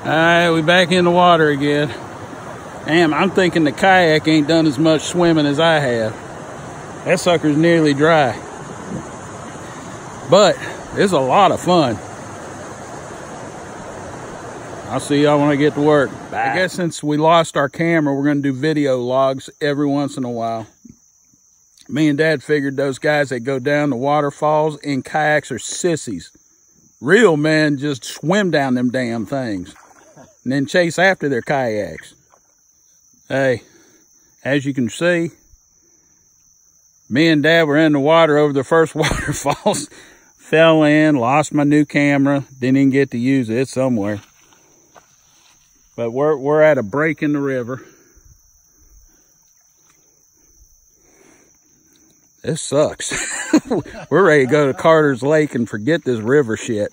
Alright, we back in the water again. Damn, I'm thinking the kayak ain't done as much swimming as I have. That sucker's nearly dry. But it's a lot of fun. I'll see y'all when I get to work. Bye. I guess since we lost our camera, we're going to do video logs every once in a while. Me and Dad figured those guys that go down the waterfalls in kayaks are sissies. Real men just swim down them damn things and then chase after their kayaks. Hey, as you can see, me and Dad were in the water over the first waterfalls. Fell in, lost my new camera, didn't even get to use it. It's somewhere. But we're at a break in the river. This sucks. We're ready to go to Carter's Lake and forget this river shit.